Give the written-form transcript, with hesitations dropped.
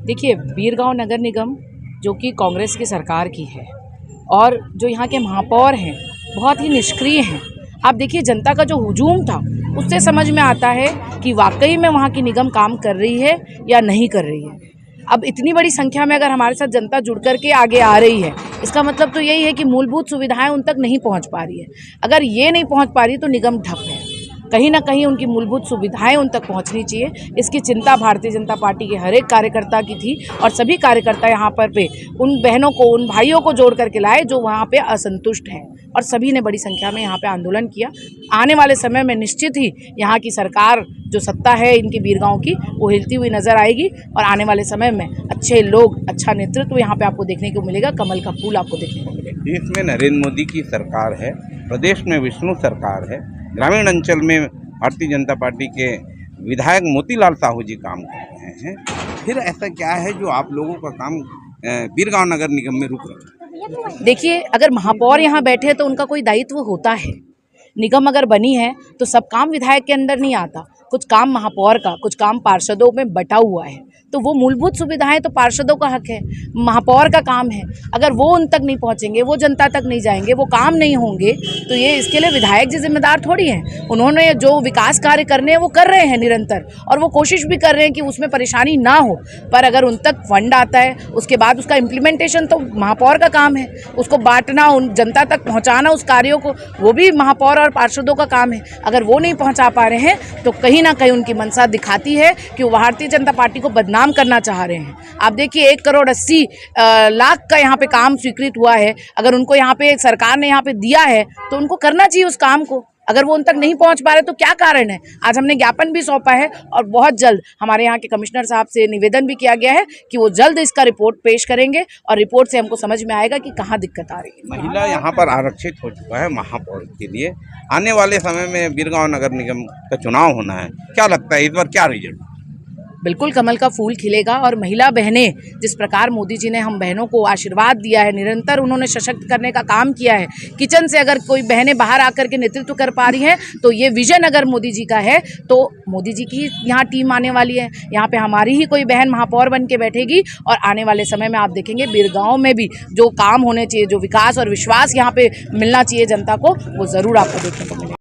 देखिए, बीरगांव नगर निगम जो कि कांग्रेस की सरकार की है और जो यहाँ के महापौर हैं बहुत ही निष्क्रिय हैं। आप देखिए, जनता का जो हुजूम था उससे समझ में आता है कि वाकई में वहाँ की निगम काम कर रही है या नहीं कर रही है। अब इतनी बड़ी संख्या में अगर हमारे साथ जनता जुड़ कर के आगे आ रही है, इसका मतलब तो यही है कि मूलभूत सुविधाएं उन तक नहीं पहुँच पा रही है। अगर ये नहीं पहुँच पा रही तो निगम ठप है। कहीं ना कहीं उनकी मूलभूत सुविधाएं उन तक पहुंचनी चाहिए। इसकी चिंता भारतीय जनता पार्टी के हर एक कार्यकर्ता की थी और सभी कार्यकर्ता यहाँ पर उन बहनों को, उन भाइयों को जोड़ करके लाए जो वहाँ पे असंतुष्ट हैं, और सभी ने बड़ी संख्या में यहाँ पे आंदोलन किया। आने वाले समय में निश्चित ही यहाँ की सरकार जो सत्ता है इनकी बीरगांव की, वो हिलती हुई नजर आएगी और आने वाले समय में अच्छे लोग, अच्छा नेतृत्व यहाँ पे आपको देखने को मिलेगा, कमल का फूल आपको देखने को मिलेगा। देश में नरेंद्र मोदी की सरकार है, प्रदेश में विष्णु सरकार है, ग्रामीण अंचल में भारतीय जनता पार्टी के विधायक मोतीलाल साहू जी काम कर रहे हैं। फिर ऐसा क्या है जो आप लोगों का काम बीरगांव नगर निगम में रुक रहा है? देखिए, अगर महापौर यहाँ बैठे तो उनका कोई दायित्व होता है। निगम अगर बनी है तो सब काम विधायक के अंदर नहीं आता, कुछ काम महापौर का, कुछ काम पार्षदों में बटा हुआ है। तो वो मूलभूत सुविधाएं तो पार्षदों का हक है, महापौर का काम है। अगर वो उन तक नहीं पहुंचेंगे, वो जनता तक नहीं जाएंगे, वो काम नहीं होंगे, तो ये इसके लिए विधायक जी जिम्मेदार थोड़ी हैं। उन्होंने जो विकास कार्य करने हैं वो कर रहे हैं निरंतर, और वो कोशिश भी कर रहे हैं कि उसमें परेशानी ना हो। पर अगर उन तक फंड आता है, उसके बाद उसका इम्प्लीमेंटेशन तो महापौर का काम है। उसको बांटना, उन जनता तक पहुँचाना उस कार्यों को, वो भी महापौर और पार्षदों का काम है। अगर वो नहीं पहुँचा पा रहे हैं तो कहीं ना कहीं उनकी मंशा दिखाती है कि वो भारतीय जनता पार्टी को बदनाम करना चाह रहे हैं। आप देखिए, 1,80,00,000 का यहाँ पे काम स्वीकृत हुआ है। अगर उनको यहाँ पे सरकार ने यहाँ पे दिया है तो उनको करना चाहिए उस काम को। अगर वो उन तक नहीं पहुँच पा रहे तो क्या कारण है? आज हमने ज्ञापन भी सौंपा है और बहुत जल्द हमारे यहाँ के कमिश्नर साहब से निवेदन भी किया गया है कि वो जल्द इसका रिपोर्ट पेश करेंगे और रिपोर्ट से हमको समझ में आएगा कि कहाँ दिक्कत आ रही है। महिला यहाँ पर आरक्षित हो चुका है महापौर के लिए। आने वाले समय में बीरगांव नगर निगम का चुनाव होना है, क्या लगता है इस बार क्या रिजल्ट? बिल्कुल कमल का फूल खिलेगा। और महिला बहनें, जिस प्रकार मोदी जी ने हम बहनों को आशीर्वाद दिया है, निरंतर उन्होंने सशक्त करने का काम किया है। किचन से अगर कोई बहनें बाहर आकर के नेतृत्व कर पा रही हैं तो ये विजन अगर मोदी जी का है तो मोदी जी की यहाँ टीम आने वाली है। यहाँ पे हमारी ही कोई बहन महापौर बन के बैठेगी और आने वाले समय में आप देखेंगे बीरगांव में भी जो काम होने चाहिए, जो विकास और विश्वास यहाँ पे मिलना चाहिए जनता को, वो ज़रूर आपको देखने को मिलेगा।